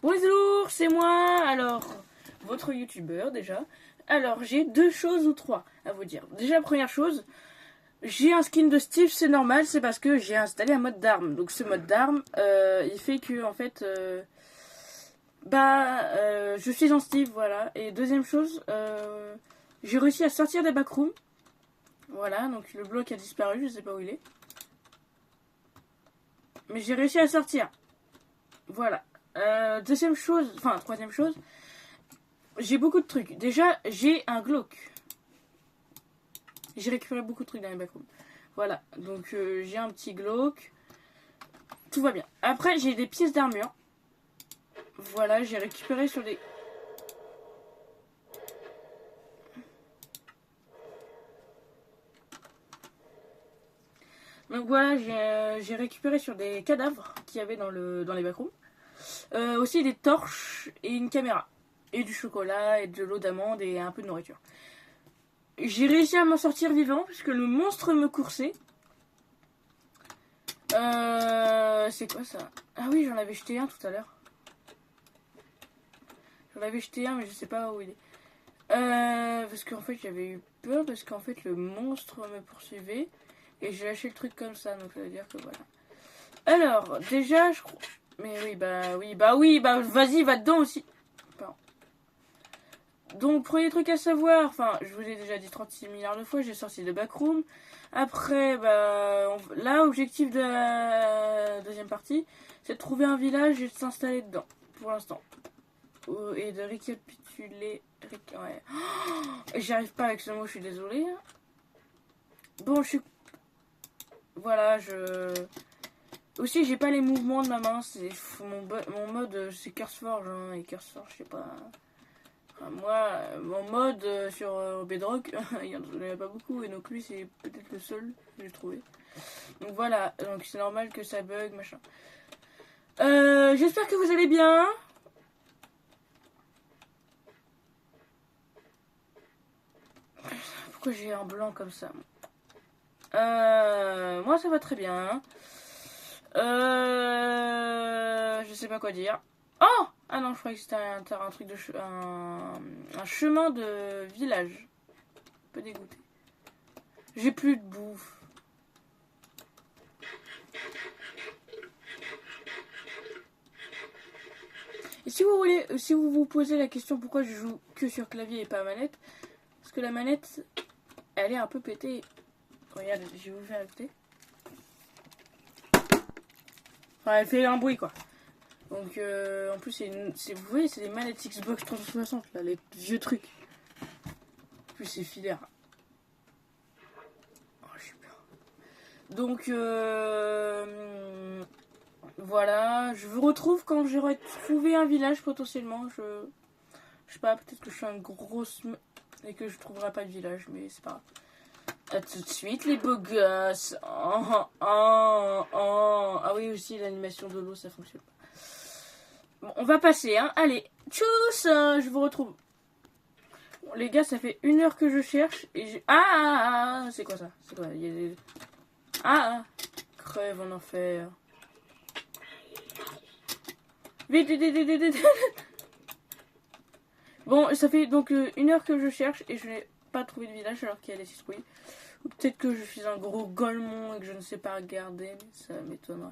Bonjour, c'est moi. Alors, votre youtubeur déjà. Alors, j'ai deux choses ou trois à vous dire. Déjà, première chose, j'ai un skin de Steve, c'est normal, c'est parce que j'ai installé un mode d'arme. Donc, ce mode d'arme, il fait que, en fait, je suis en Steve, voilà. Et deuxième chose, j'ai réussi à sortir des backrooms. Voilà, donc le bloc a disparu, je sais pas où il est. Mais j'ai réussi à sortir. Voilà. Deuxième chose, enfin, troisième chose, j'ai beaucoup de trucs. Déjà, j'ai un Glock. J'ai récupéré beaucoup de trucs dans les backrooms. Voilà, donc j'ai un petit Glock. Tout va bien. Après, j'ai des pièces d'armure. Voilà, j'ai récupéré sur des... Donc voilà, j'ai récupéré sur des cadavres qu'il y avait dans les backrooms. Aussi des torches et une caméra. Et du chocolat et de l'eau d'amande et un peu de nourriture. J'ai réussi à m'en sortir vivant puisque le monstre me coursait. C'est quoi ça? Ah oui, j'en avais jeté un tout à l'heure. J'en avais jeté un mais je sais pas où il est. Parce qu'en fait j'avais eu peur parce qu'en fait le monstre me poursuivait. Et j'ai lâché le truc comme ça, donc ça veut dire que voilà. Alors, déjà, je crois... Mais oui, vas-y, va dedans aussi. Pardon. Donc, premier truc à savoir, enfin, je vous l'ai déjà dit 36 milliards de fois, j'ai sorti de backroom. Après, là, objectif de la deuxième partie, c'est de trouver un village et de s'installer dedans, pour l'instant. Et de récapituler... Ouais. Oh, j'y arrive pas avec ce mot, je suis désolée. Bon, je suis... Voilà, Aussi, j'ai pas les mouvements de ma main. C'est mon mode, c'est CurseForge. Hein, et CurseForge, je sais pas... Enfin, moi, mon mode sur Bedrock, il y en a pas beaucoup. Et donc lui, c'est peut-être le seul que j'ai trouvé. Donc voilà, donc c'est normal que ça bug, machin. J'espère que vous allez bien. Pourquoi j'ai un blanc comme ça? Moi, ça va très bien. Je sais pas quoi dire. Oh! Ah non, je croyais que c'était un truc de... un chemin de village. Un peu dégoûté. J'ai plus de bouffe. Et si vous vous posez la question pourquoi je joue que sur clavier et pas manette, parce que la manette, elle est un peu pétée. Regardez, je vais vous faire écouter. Enfin, elle fait un bruit quoi. Donc en plus vous voyez c'est des manettes Xbox 360 là, les vieux trucs. En plus c'est filaire. Oh super. Donc voilà, je vous retrouve quand j'aurai trouvé un village potentiellement. Je sais pas, peut-être que je suis un gros et que je trouverai pas de village, mais c'est pas grave. A tout de suite les beaux gosses. Ah oui aussi l'animation de l'eau ça fonctionne pas. Bon, on va passer, hein. Allez, tchuss, je vous retrouve. Bon, les gars, ça fait 1 heure que je cherche et j'ai... c'est quoi ça? C'est quoi? Il y a des... Crève en enfer. Vite, vite. Bon, ça fait donc 1 heure que je cherche et je n'ai pas trouvé de village alors qu'il y a des citrouilles. Ou peut-être que je suis un gros golemon et que je ne sais pas regarder, mais ça m'étonnerait.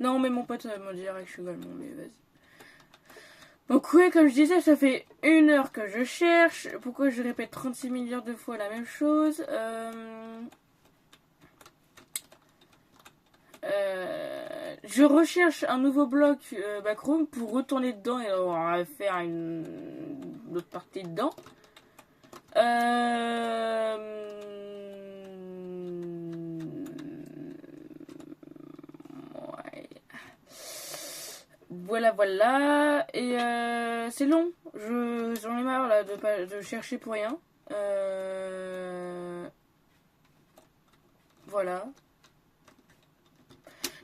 Non, mais mon pote me dirait que je suis golemon, mais vas-y. Donc ouais, comme je disais, ça fait 1 heure que je cherche. Pourquoi je répète 36 milliards de fois la même chose? Je recherche un nouveau bloc backroom pour retourner dedans et on va faire une autre partie dedans. Ouais. Voilà. Et c'est long. J'en ai marre là de chercher pour rien. Voilà.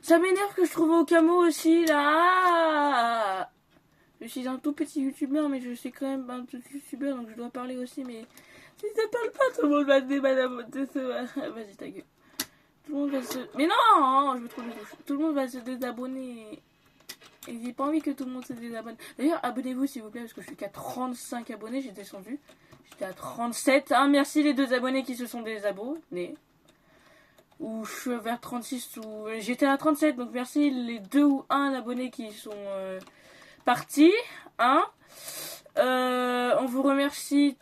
Ça m'énerve que je trouve au camo aussi là. Je suis un tout petit youtubeur, mais je suis quand même un petit youtubeur, donc je dois parler aussi. Mais si ça parle pas, tout le monde va se désabonner. Vas-y, ta gueule. Tout le monde va se... Mais non, je me trouve de touche. Tout le monde va se désabonner. Et j'ai pas envie que tout le monde se désabonne. D'ailleurs, abonnez-vous s'il vous plaît, parce que je suis qu'à 35 abonnés, j'ai descendu. J'étais à 37. Ah, merci les 2 abonnés qui se sont désabonnés. Ou je suis vers 36 ou... J'étais à 37, donc merci les 2 ou 1 abonnés qui sont partis. Hein. On vous remercie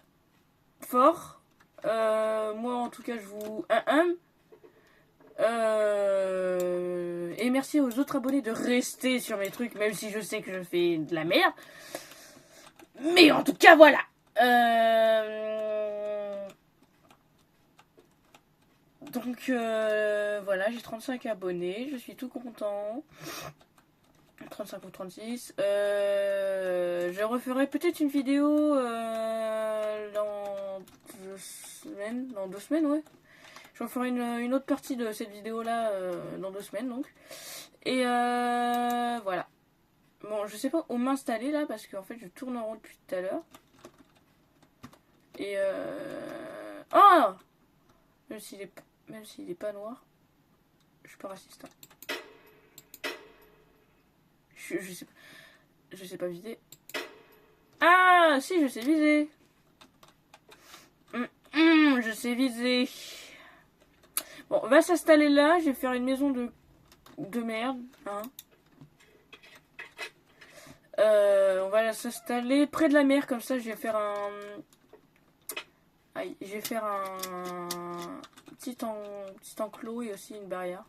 fort. Moi, en tout cas, je vous... Et merci aux autres abonnés de rester sur mes trucs, même si je sais que je fais de la merde. Mais en tout cas, voilà. Donc, voilà, j'ai 35 abonnés. Je suis tout content. 35 ou 36. Je referai peut-être une vidéo dans 2 semaines. Dans 2 semaines, ouais. Je referai une autre partie de cette vidéo-là dans 2 semaines, donc. Et voilà. Bon, je sais pas où m'installer, là, parce qu'en fait, je tourne en rond depuis tout à l'heure. Et oh, même s'il est pas noir, je suis pas raciste. Hein. Je sais pas viser. Ah, si, je sais viser. Je sais viser. Bon, on va s'installer là. Je vais faire une maison de merde. Hein. On va s'installer près de la mer. Comme ça, je vais faire un... Aïe, je vais faire un petit enclos et aussi une barrière.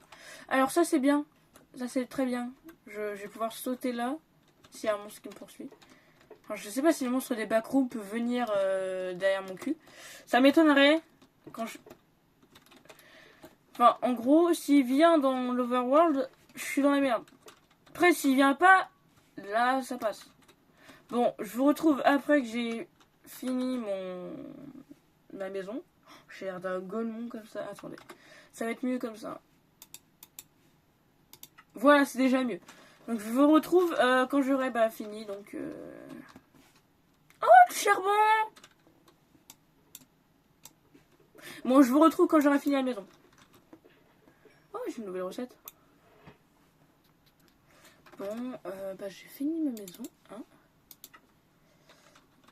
Alors ça, c'est bien. Ça, c'est très bien. Je vais pouvoir sauter là. S'il y a un monstre qui me poursuit. Enfin, je sais pas si le monstre des backrooms peut venir derrière mon cul. Ça m'étonnerait quand je... Enfin, en gros, s'il vient dans l'overworld, je suis dans la merde. Après, s'il vient pas, là, ça passe. Bon, je vous retrouve après que j'ai fini ma maison. J'ai l'air d'un golemon comme ça. Attendez, ça va être mieux comme ça. Voilà, c'est déjà mieux. Donc, je vous retrouve quand j'aurai fini. Donc, oh, du charbon! Bon, je vous retrouve quand j'aurai fini la maison. Oh, j'ai une nouvelle recette. Bon, j'ai fini ma maison. Hein.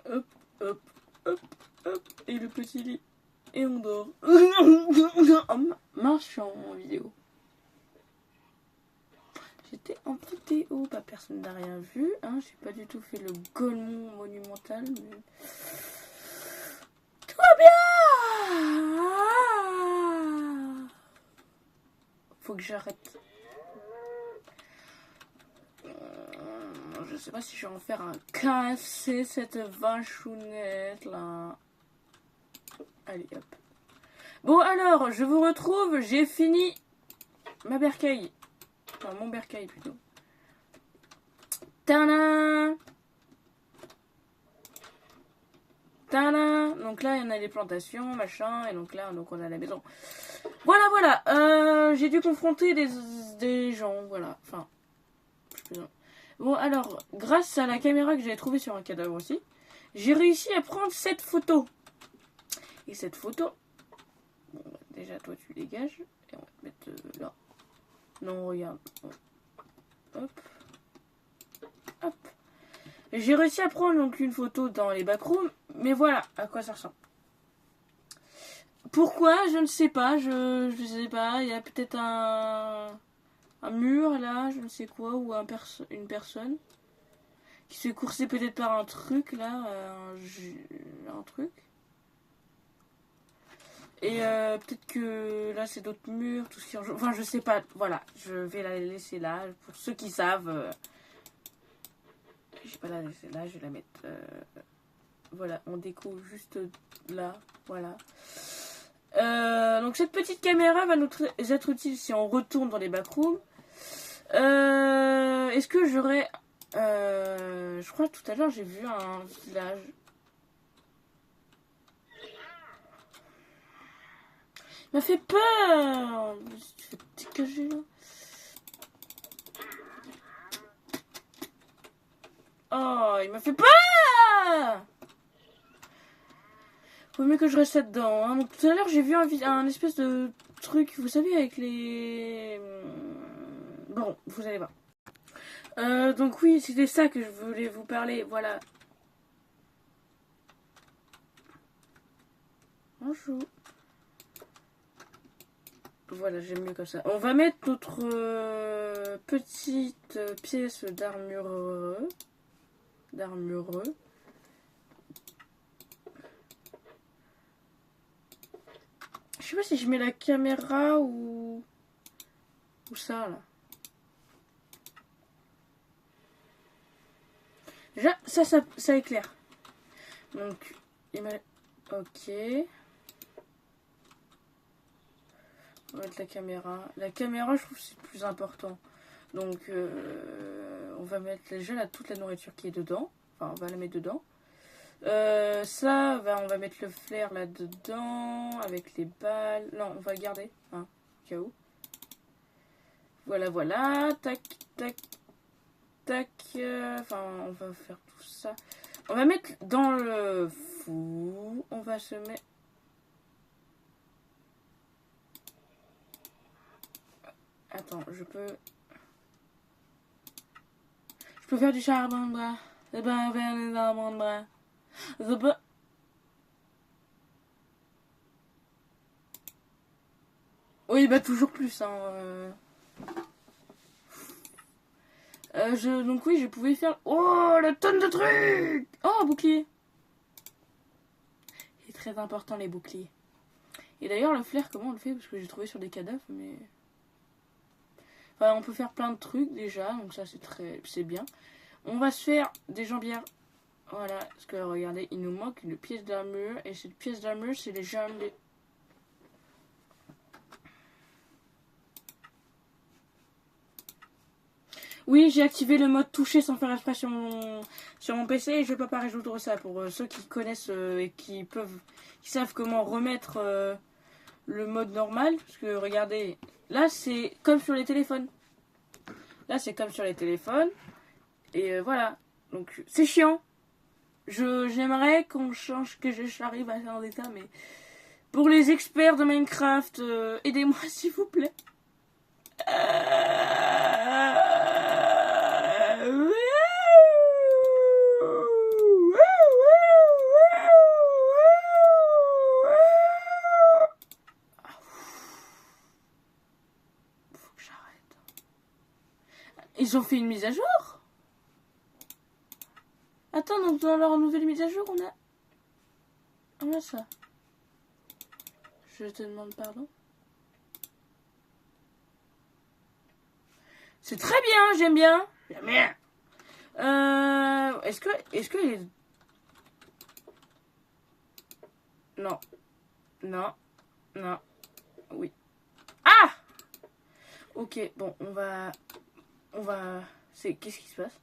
Hop, hop, hop, hop. Et le petit lit. Et on dort. Oh, marche en vidéo. J'étais en vidéo. Personne n'a rien vu. Hein. J'ai pas du tout fait le golemon monumental. Mais... Tout va bien. Faut que j'arrête. Je sais pas si je vais en faire un KFC, cette vachounette là. Allez hop. Bon alors, je vous retrouve, j'ai fini ma bercaille. Enfin, mon bercail plutôt. Tada! Tada! Donc là, il y en a les plantations, machin, et donc là, on a la maison. Voilà. J'ai dû confronter des gens, voilà. Enfin, je peux... Bon, alors, grâce à la caméra que j'ai trouvée sur un cadavre aussi, j'ai réussi à prendre cette photo. Et cette photo... Bon, déjà, toi, tu dégages. Et on va te mettre là. Non, regarde. Hop. Hop. J'ai réussi à prendre donc une photo dans les backrooms. Mais voilà à quoi ça ressemble. Pourquoi? Je ne sais pas. Je sais pas. Il y a peut-être un mur là, je ne sais quoi, ou une personne qui se fait courser peut-être par un truc là, un truc. Et peut-être que là c'est d'autres murs, tout ce qui... Enfin je sais pas, voilà, je vais la laisser là, pour ceux qui savent. Je vais pas la laisser là, je vais la mettre... voilà, on découvre juste là, voilà. Donc cette petite caméra va nous être utile si on retourne dans les backrooms. Est-ce que j'aurais... je crois que tout à l'heure j'ai vu un village. Il m'a fait peur. Tu fais dégager là. Oh, il m'a fait peur. Faut mieux que je reste là-dedans. Hein. Donc tout à l'heure j'ai vu un espèce de truc, vous savez, avec les... Bon, vous allez voir. Donc oui, c'était ça que je voulais vous parler. Voilà. Bonjour. Voilà, j'aime mieux comme ça. On va mettre notre petite pièce d'armureux. D'armureux. Je sais pas si je mets la caméra ou ça là. Déjà, ça éclaire. Donc, ok. On va mettre la caméra. La caméra, je trouve que c'est le plus important. Donc, on va mettre déjà toute la nourriture qui est dedans. Enfin, on va la mettre dedans. Ça, on va mettre le flair là-dedans, avec les balles. Non, on va garder, hein, au cas où. Voilà, voilà. Tac, tac, tac. Enfin, on va faire tout ça. On va mettre dans le four. On va se mettre... Attends, je peux faire du charbon de bras. Je peux faire des charbon de bras. Je peux... Oui, bah toujours plus, hein. Donc oui, je pouvais faire... Oh, la tonne de trucs. Oh, un bouclier. C'est très important, les boucliers. Et d'ailleurs, le flair, comment on le fait? Parce que j'ai trouvé sur des cadavres, mais... Enfin, on peut faire plein de trucs, déjà. Donc ça, c'est bien. On va se faire des jambières. Voilà, parce que regardez, il nous manque une pièce d'armure. Et cette pièce d'armure, c'est les jambes des... Oui, j'ai activé le mode toucher sans faire exprès sur mon PC et je vais pas résoudre ça pour ceux qui connaissent et qui savent comment remettre le mode normal. Parce que regardez, là c'est comme sur les téléphones. Là c'est comme sur les téléphones. Et voilà. Donc c'est chiant. J'aimerais qu'on change, que j'arrive à faire en état, mais pour les experts de Minecraft, aidez-moi s'il vous plaît. Faut que j'arrête. Ils ont fait une mise à jour? Attends, donc dans leur nouvelle mise à jour, on a ça. Je te demande pardon. C'est très bien, j'aime bien. J'aime bien. Est-ce que les... Non. Non. Non. Oui. Ah! Ok, bon, on va... Qu'est-ce qui se passe?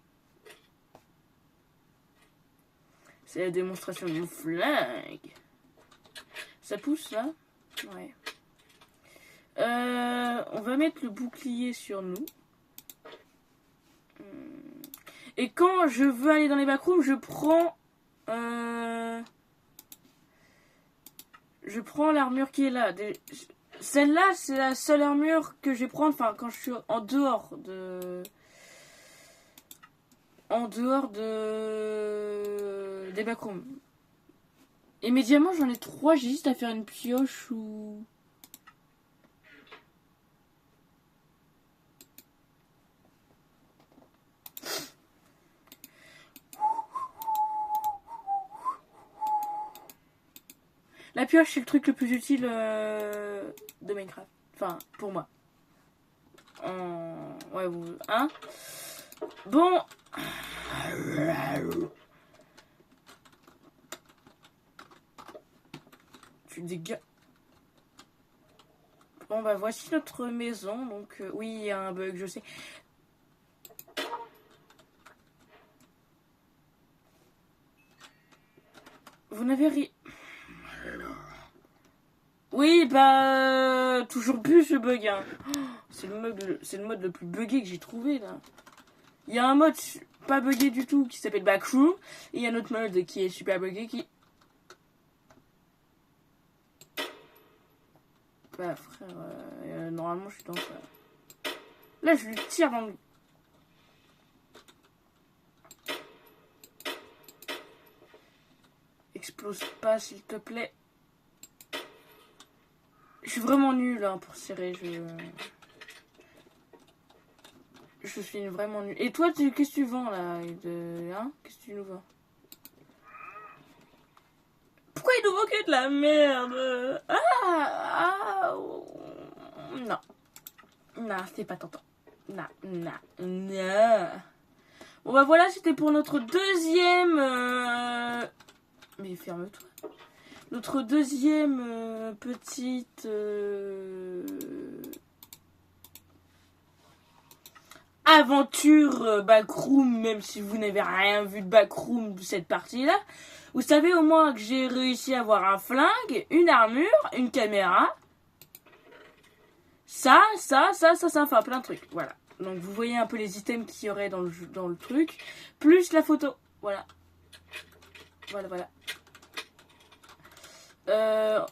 C'est la démonstration du flingue. Ça pousse, là? Ouais. On va mettre le bouclier sur nous. Et quand je veux aller dans les backrooms, je prends l'armure qui est là. Celle-là, c'est la seule armure que je vais prendre. Enfin, quand je suis en dehors des backrooms. Et mes diamants, j'en ai 3. J'ai juste à faire une pioche ou... La pioche, c'est le truc le plus utile de Minecraft. Enfin, pour moi. Ouais, vous... Hein? Bon. Tu dégages. Bon, bah, voici notre maison. Donc, oui, il y a un bug, je sais. Vous n'avez rien... Oui, bah... toujours plus ce bug, hein. C'est le mode le plus buggé que j'ai trouvé, là. Il y a un mode pas buggé du tout qui s'appelle Backroom. Et il y a un autre mode qui est super buggé qui... Bah, frère, normalement, je suis dans ça. Là, je lui tire dans le... Explose pas, s'il te plaît. Je suis vraiment nulle hein, pour serrer. Je suis vraiment nulle. Et toi, qu'est-ce que tu vends là hein? Qu'est-ce que tu nous vends? Pourquoi il nous vend que de la merde? Non. Non, c'est pas tentant. Non. Bon bah voilà, c'était pour notre deuxième... Mais ferme-toi. Notre deuxième petite... aventure backroom, même si vous n'avez rien vu de backroom de cette partie-là. Vous savez au moins que j'ai réussi à avoir un flingue, une armure, une caméra. Ça, enfin plein de trucs. Voilà. Donc vous voyez un peu les items qu'il y aurait dans le truc. Plus la photo. Voilà. Voilà.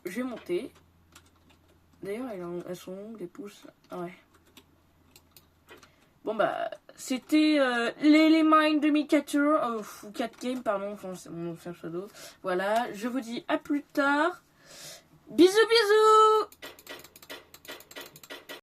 Je vais monter. D'ailleurs, elles sont où les pouces? Ouais. Bon bah, c'était les Mind de Miniature, ou 4 Game, pardon, enfin c'est mon pseudo. Voilà, je vous dis à plus tard. Bisous.